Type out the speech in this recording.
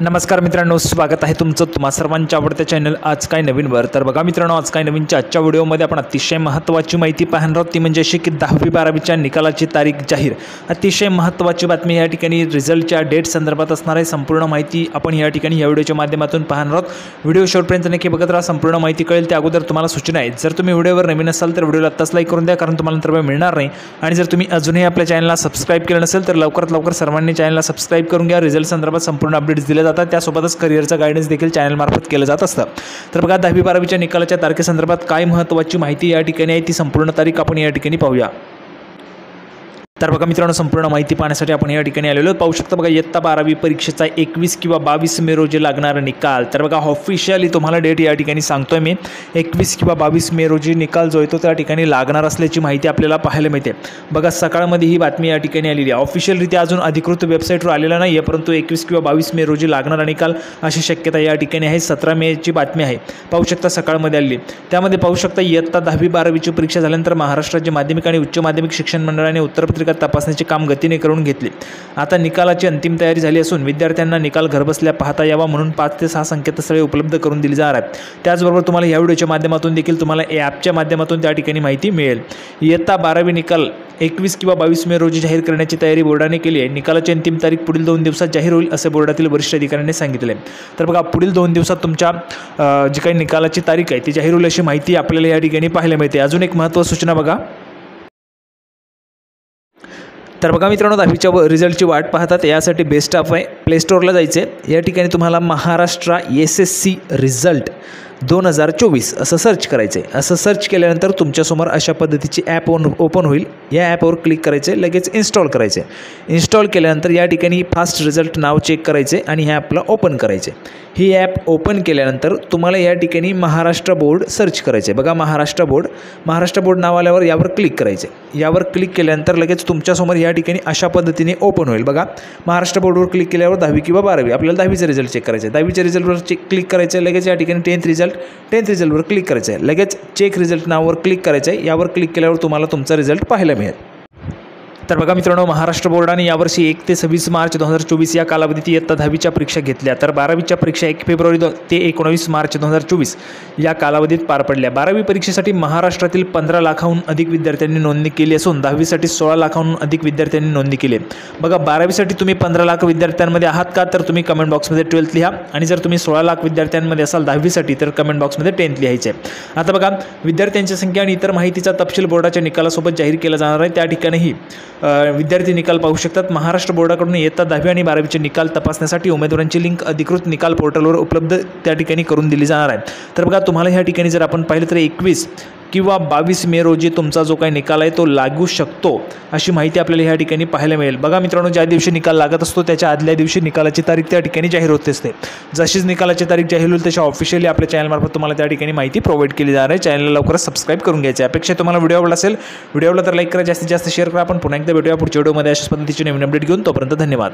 नमस्कार मित्रांनो, स्वागत आहे तुमचं तुम्हा सर्वांच्या आवडत्या चॅनल आज काय नवीनवर। तर बघा मित्रांनो, आज काय नवीनच्या आजच्या व्हिडिओमध्ये आपण अतिशय महत्त्वाची माहिती पाहणार आहोत, ती म्हणजे अशी की 10वी-12वीच्या निकालाची तारीख जाहीर। अतिशय महत्त्वाची बातमी या ठिकाणी रिझल्टच्या डेट संदर्भात असणार आहे। संपूर्ण माहिती आपण या ठिकाणी या व्हिडिओच्या माध्यमातून पाहणार आहोत। व्हिडिओ शेवटपर्यंत नक्की बघत राहा, संपूर्ण माहिती कळेल। त्या अगोदर तुम्हाला सूचना आहे, जर तुम्ही व्हिडिओवर नवीन असाल तर व्हिडिओला आत्ताच लाईक करून द्या, कारण तुम्हाला नंतर वेळ मिळणार नाही। आणि जर तुम्ही अजूनही आपल्या चॅनलला सबस्क्राइब केलं नसेल तर लवकरात लवकर सर्वांनी चॅनलला सबस्क्राइब करून घ्या। रिझल्ट संदर्भात संपूर्ण अपडेट्स दिले जातात, त्यासोबतच करिअरचं गायडन्स देखील चॅनलमार्फत केलं जात असतं। तर बघा, 10वी-12वीच्या निकालाच्या तारखेसंदर्भात काय महत्त्वाची माहिती या ठिकाणी आहे, ती संपूर्ण तारीख आपण या ठिकाणी पाहूया। तर बघा मित्रांनो, संपूर्ण माहिती पाहण्यासाठी आपण या ठिकाणी आलेलो पाहू शकता। बघा, इयत्ता 12वी परीक्षेचा 21 किंवा 22 मे रोजी लागणारा निकाल। तर बघा, ऑफिशियली तुम्हाला डेट या ठिकाणी सांगतोय मी, 21 किंवा 22 मे रोजी निकाल जो आहे तो त्या ठिकाणी लागणार असल्याची माहिती आपल्याला पाहायला मिळते। बघा, सकाळमध्ये ही बातमी या ठिकाणी आलेली आहे। ऑफिशियलरित्या अजून अधिकृत वेबसाईटवर आलेला नाही आहे, परंतु 21 किंवा 22 मे रोजी लागणारा निकाल अशी शक्यता या ठिकाणी आहे। 17 मेची बातमी आहे, पाहू शकता सकाळमध्ये आलेली। त्यामध्ये पाहू शकता, इयत्ता 10वी-12वीची परीक्षा झाल्यानंतर महाराष्ट्र राज्य माध्यमिक आणि उच्च माध्यमिक शिक्षण मंडळाने उत्तरपत्रिका तपासण्याचे काम गतीने करून घेतले। आता निकालाची अंतिम तयारी झाली असून विद्यार्थ्यांना निकाल घरबसल्या पाहता यावा म्हणून 5 ते 6 संकेतस्थळे उपलब्ध करून दिली जाणार आहेत। त्याचबरोबर तुम्हाला या व्हिडिओच्या माध्यमातून देखील तुम्हाला ॲपच्या माध्यमातून त्या ठिकाणी माहिती मिळेल। इयत्ता 12वी निकाल 21 किंवा 22 मे रोजी जाहीर करण्याची तयारी बोर्डाने केली आहे। निकालाची अंतिम तारीख पुढील 2 दिवसात जाहीर होईल, असे बोर्डातील वरिष्ठ अधिकाऱ्यांनी सांगितले। तर बघा, पुढील 2 दिवसात तुमच्या जी काही निकालाची तारीख आहे ती जाहीर होईल अशी माहिती आपल्याला या ठिकाणी पाहायला मिळते। अजून एक महत्त्वाची सूचना बघा, तर बघा मित्रांनो, 10वीच्या रिझल्टची वाट पाहतात यासाठी बेस्ट ॲप आहे, प्ले स्टोअरला जायचं आहे। या ठिकाणी तुम्हाला महाराष्ट्र SSC रिझल्ट 2024 असं सर्च करायचं आहे। असं सर्च केल्यानंतर तुमच्यासमोर अशा पद्धतीची ॲप ओपन होईल। या ॲपवर क्लिक करायचं आहे, लगेच इन्स्टॉल करायचं आहे। इन्स्टॉल केल्यानंतर या ठिकाणी फास्ट रिझल्ट नाव चेक करायचे आणि ह्या ॲपला ओपन करायचे। ही ॲप ओपन केल्यानंतर तुम्हाला या ठिकाणी महाराष्ट्र बोर्ड सर्च करायचे। बघा, महाराष्ट्र बोर्ड नाव आल्यावर यावर क्लिक करायचे। यावर क्लिक केल्यानंतर लगेच तुमच्यासमोर या ठिकाणी अशा पद्धतीने ओपन होईल। बघा, महाराष्ट्र बोर्डवर क्लिक केल्यावर 10वी किंवा 12वी आपल्याला 10वीचा रिझल्ट चेक करायचा आहे। 10वीच्या रिझल्टवर क्लिक करायचं आहे, लगेच या ठिकाणी 10th रिझल्टवर क्लिक करायचं आहे। लगेच चेक रिझल्ट नावावर क्लिक करायचं आहे। यावर क्लिक केल्यावर तुम्हाला तुमचा रिझल्ट पाहायला मिळेल। तर बघा मित्रांनो, महाराष्ट्र बोर्डाने यावर्षी 1 ते 26 मार्च 2024 या कालावधीत इयत्ता 10वीच्या परीक्षा घेतल्या। तर 12वीच्या परीक्षा 1 फेब्रुवारी ते 19 मार्च 2024 या कालावधीत पार पडल्या। 12वी परीक्षेसाठी महाराष्ट्रातील 15 लाखाहून अधिक विद्यार्थ्यांनी नोंदणी केली असून 10वीसाठी 16 लाखाहून अधिक विद्यार्थ्यांनी नोंदणी केली। बघा, 12वीसाठी तुम्ही 15 लाख विद्यार्थ्यांमध्ये आहात का, तर तुम्ही कमेंट बॉक्समध्ये 12th लिहा, आणि जर तुम्ही 16 लाख विद्यार्थ्यांमध्ये असाल 10वीसाठी तर कमेंट बॉक्समध्ये 10th लिहायचे आहे। आता बघा, विद्यार्थ्यांची संख्या आणि इतर माहितीचा तपशील बोर्डाच्या निकालासोबत जाहीर केला जाणार आहे। त्या ठिकाणीही विद्यार्थी निकाल पाहू शकतात। महाराष्ट्र बोर्डाकडून इयत्ता 10वी आणि 12वीचे निकाल तपासण्यासाठी उमेदवारांची लिंक अधिकृत निकाल पोर्टलवर उपलब्ध त्या ठिकाणी करून दिली जाणार आहे। तर बघा, तुम्हाला ह्या ठिकाणी जर आपण पाहिलं तर 21 किंवा 22 मे रोजी तुमचा जो काही निकाल आहे तो लागू शकतो अशी माहिती आपल्याला ह्या ठिकाणी पाहायला मिळेल। बघा मित्रांनो, ज्या दिवशी निकाल लागत असतो त्याच्या आदल्या दिवशी निकालाची तारीख त्या ठिकाणी जाहीर होत असते। जशीच निकालाची तारीख जाहीर होईल तशी ऑफिशियली आपल्या चॅनलमार्फत तुम्हाला त्या ठिकाणी माहिती प्रोव्हाइड केली जाणार आहे। चॅनलला लवकरच सबस्क्राइब करून घ्यायचे। अपेक्षा तुम्हाला व्हिडिओ आवडला असेल, व्हिडिओला तर लाईक करा, जास्तीत जास्त शेअर करा। आपण पुन्हा एकदा भेटूया पुढच्या व्हिडिओमध्ये अशाच पद्धतीची नवीन अपडेट घेऊन। तोपर्यंत धन्यवाद।